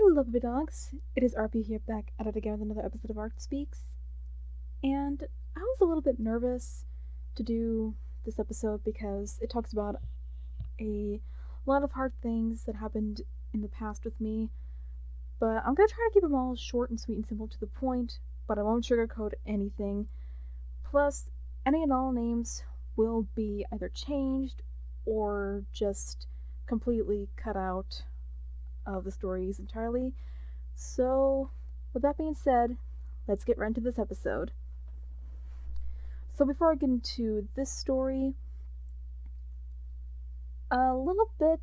Hello, lovely dogs. It is RP here, back at it again with another episode of Art Speaks. And I was a little bit nervous to do this episode because it talks about a lot of hard things that happened in the past with me. But I'm gonna try to keep them all short and sweet and simple to the point, but I won't sugarcoat anything. Plus, any and all names will be either changed or just completely cut out of the stories entirely. So, with that being said, let's get right into this episode. So, before I get into this story, a little bit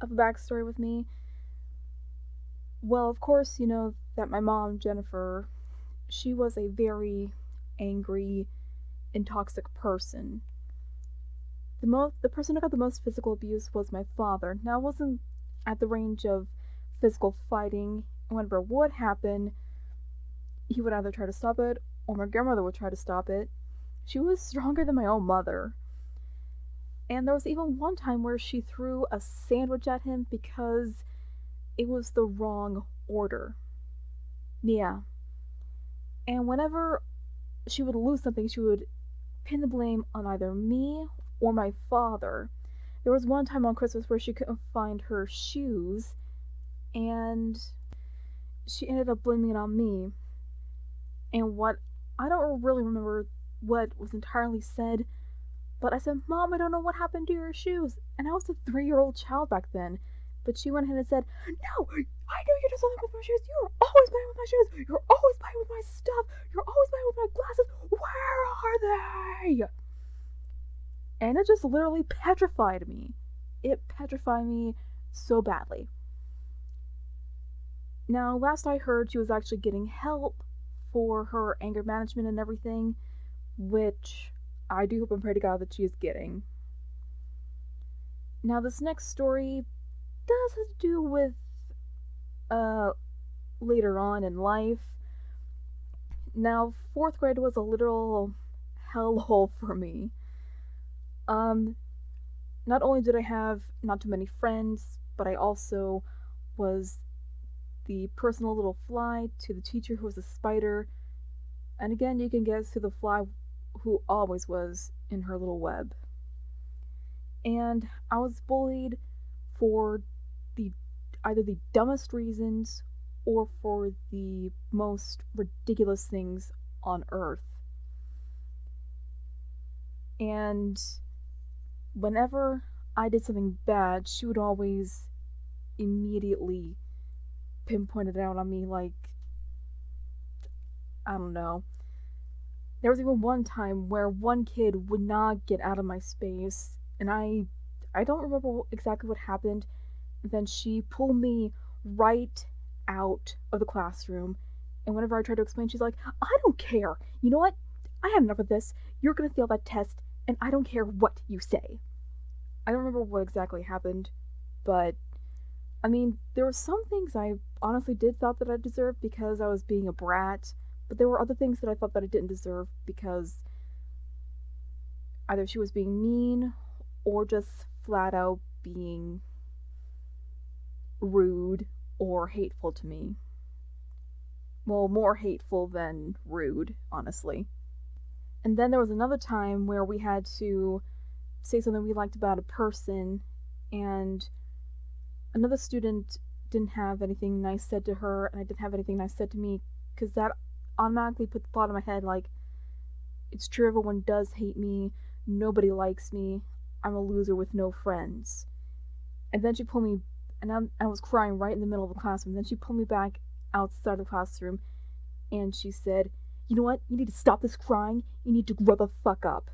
of a backstory with me. Well, of course, you know that my mom, Jennifer, she was a very angry and toxic person. The person who got the most physical abuse was my father. Now, it wasn't at the range of physical fighting, and whenever it would happen, he would either try to stop it, or my grandmother would try to stop it. She was stronger than my own mother. And there was even one time where she threw a sandwich at him because it was the wrong order. Yeah. And whenever she would lose something, she would pin the blame on either me or my father. There was one time on Christmas where she couldn't find her shoes, and she ended up blaming it on me. And I don't really remember what was entirely said, but I said, "Mom, I don't know what happened to your shoes." And I was a 3-year-old child back then. But she went ahead and said, "No, I know you did something with my shoes. You're always playing with my shoes. You're always playing with my stuff. You're always playing with my glasses. Where are they?" And it just literally petrified me. It petrified me so badly. Now, last I heard, she was actually getting help for her anger management and everything, which I do hope and pray to God that she is getting. Now, this next story does have to do with later on in life. Now, 4th grade was a literal hellhole for me. Not only did I have not too many friends, but I also was the personal little fly to the teacher who was a spider. And again, you can guess who the fly who always was in her little web. And I was bullied for either the dumbest reasons or for the most ridiculous things on earth. And whenever I did something bad, she would always immediately pinpoint it out on me, like, I don't know. There was even one time where one kid would not get out of my space, and I don't remember exactly what happened. Then she pulled me right out of the classroom, and whenever I tried to explain, she's like, "I don't care. You know what? I had enough of this. You're gonna fail that test, and I don't care what you say." I don't remember what exactly happened, but I mean, there were some things I honestly did thought that I deserved because I was being a brat, but there were other things that I thought that I didn't deserve because either she was being mean or just flat out being rude or hateful to me. Well, more hateful than rude, honestly. And then there was another time where we had to say something we liked about a person, and another student didn't have anything nice said to her, and I didn't have anything nice said to me, because that automatically put the thought in my head, like, it's true, everyone does hate me, nobody likes me, I'm a loser with no friends. And then she pulled me, and I was crying right in the middle of the classroom, then she pulled me back outside the classroom, and she said, "You know what, you need to stop this crying, you need to grow the fuck up."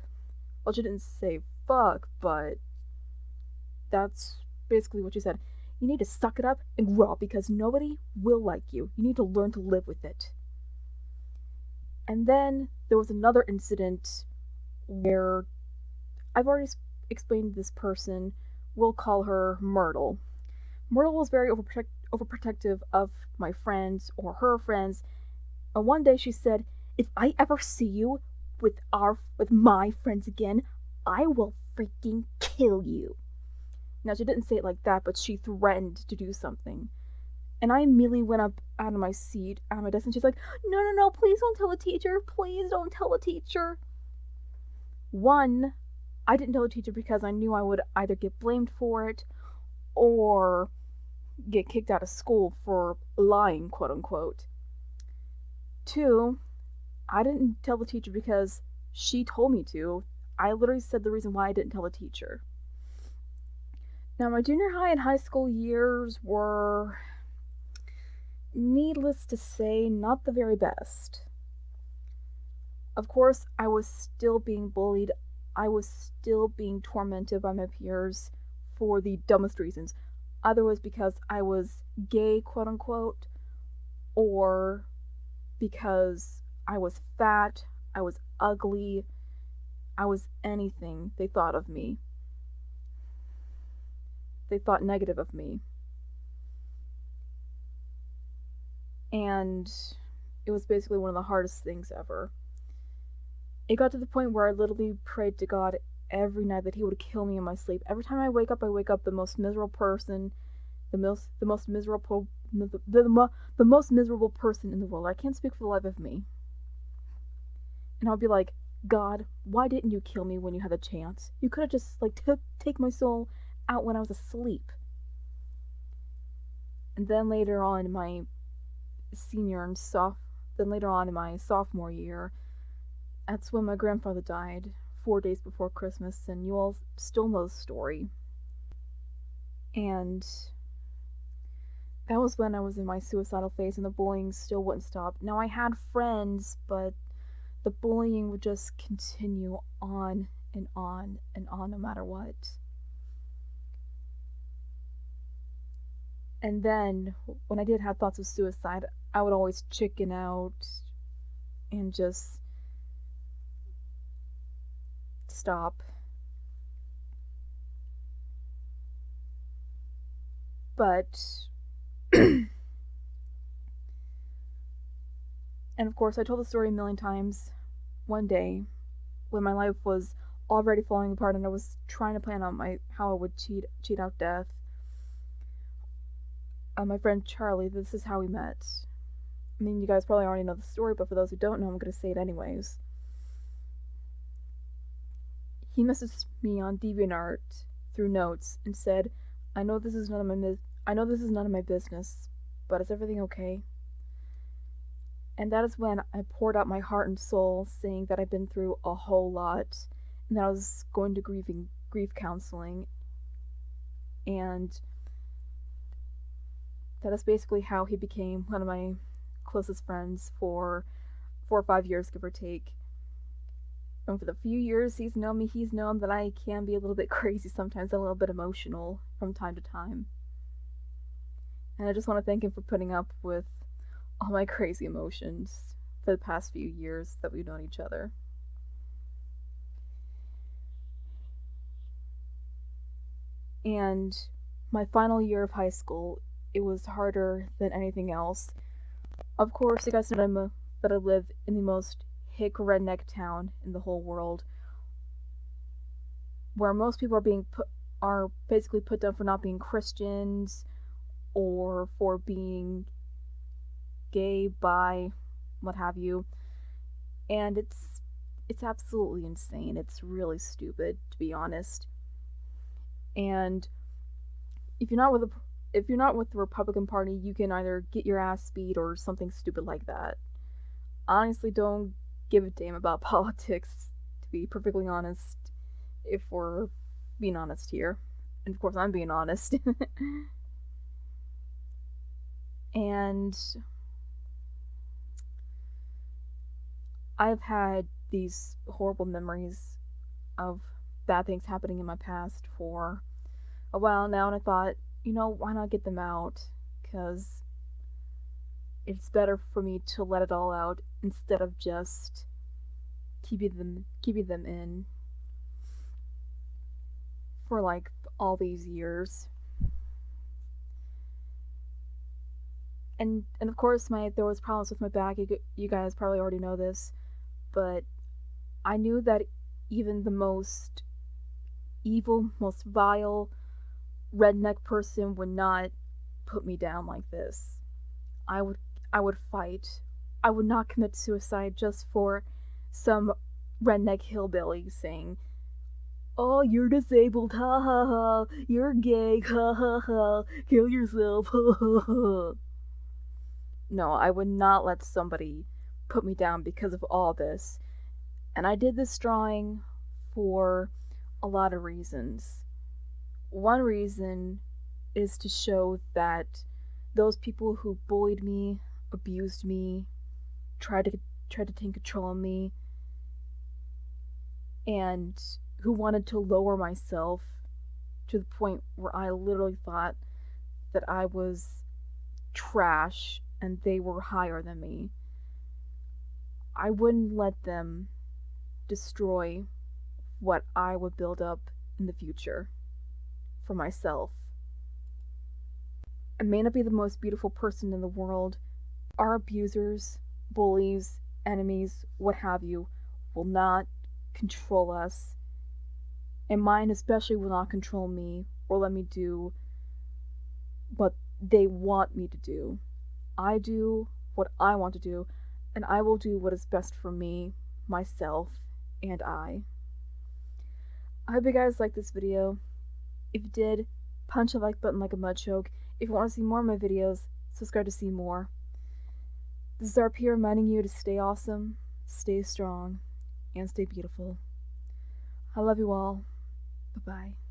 Well, she didn't say fuck, but that's basically what she said. You need to suck it up and grow up because nobody will like you. You need to learn to live with it. And then there was another incident where I've already explained this person. We'll call her Myrtle. Myrtle was very overprotective of my friends or her friends. And one day she said, "If I ever see you with my friends again, I will freaking kill you." Now, she didn't say it like that, but she threatened to do something. And I immediately went up out of my seat, out of my desk, and she's like, no, no, no, please don't tell the teacher. Please don't tell the teacher. One, I didn't tell the teacher because I knew I would either get blamed for it or get kicked out of school for lying, quote unquote. Two, I didn't tell the teacher because she told me to. I literally said the reason why I didn't tell the teacher. Now, my junior high and high school years were, needless to say, not the very best. Of course, I was still being bullied. I was still being tormented by my peers for the dumbest reasons. Either was because I was gay, quote unquote, or because I was fat, I was ugly, I was anything they thought of me. They thought negative of me. And it was basically one of the hardest things ever. It got to the point where I literally prayed to God every night that he would kill me in my sleep. Every time I wake up the most miserable person, the most miserable the most miserable person in the world. I can't speak for the life of me. And I'll be like, God, why didn't you kill me when you had the chance? You could have just take my soul out when I was asleep. And then later on in my sophomore year, that's when my grandfather died 4 days before Christmas, and you all still know the story. And that was when I was in my suicidal phase and the bullying still wouldn't stop. Now, I had friends, but the bullying would just continue on and on and on no matter what. And then, when I did have thoughts of suicide, I would always chicken out and just stop. But and of course, I told the story a million times. One day, when my life was already falling apart and I was trying to plan out how I would cheat out death, my friend Charlie, this is how we met. I mean, you guys probably already know the story, but for those who don't know, I'm going to say it anyways. He messaged me on DeviantArt through notes and said, I know this is none of my business, but is everything okay? And that is when I poured out my heart and soul, saying that I've been through a whole lot, and that I was going to grief counseling, and that is basically how he became one of my closest friends for 4 or 5 years, give or take. And for the few years he's known me, he's known that I can be a little bit crazy sometimes, a little bit emotional from time to time. And I just want to thank him for putting up with all my crazy emotions for the past few years that we've known each other. And my final year of high school, it was harder than anything else. Of course, you guys know that I live in the most hick redneck town in the whole world, where most people are basically put down for not being Christians or for being gay, bi, what have you. And it's absolutely insane. It's really stupid, to be honest. And if you're not with the Republican Party, you can either get your ass beat or something stupid like that. Honestly, don't give a damn about politics, to be perfectly honest, if we're being honest here. And of course, I'm being honest. And I've had these horrible memories of bad things happening in my past for a while now, and I thought, why not get them out? Because it's better for me to let it all out instead of just keeping them in for all these years. And of course, there was problems with my back. You guys probably already know this, but I knew that even the most evil, most vile redneck person would not put me down like this. I would I would fight. I would not commit suicide just for some redneck hillbilly saying, "Oh, you're disabled, ha ha ha. You're gay, ha ha ha. Kill yourself, ha ha ha." No, I would not let somebody put me down because of all this. And I did this drawing for a lot of reasons. One reason is to show that those people who bullied me, abused me, tried to take control of me, and who wanted to lower myself to the point where I literally thought that I was trash and they were higher than me. I wouldn't let them destroy what I would build up in the future for myself. I may not be the most beautiful person in the world. Our abusers, bullies, enemies, what have you, will not control us. And mine especially will not control me or let me do what they want me to do. I do what I want to do, and I will do what is best for me, myself, and I. I hope you guys liked this video. If you did, punch the like button like a mud choke. If you want to see more of my videos, subscribe to see more. This is RP reminding you to stay awesome, stay strong, and stay beautiful. I love you all. Bye-bye.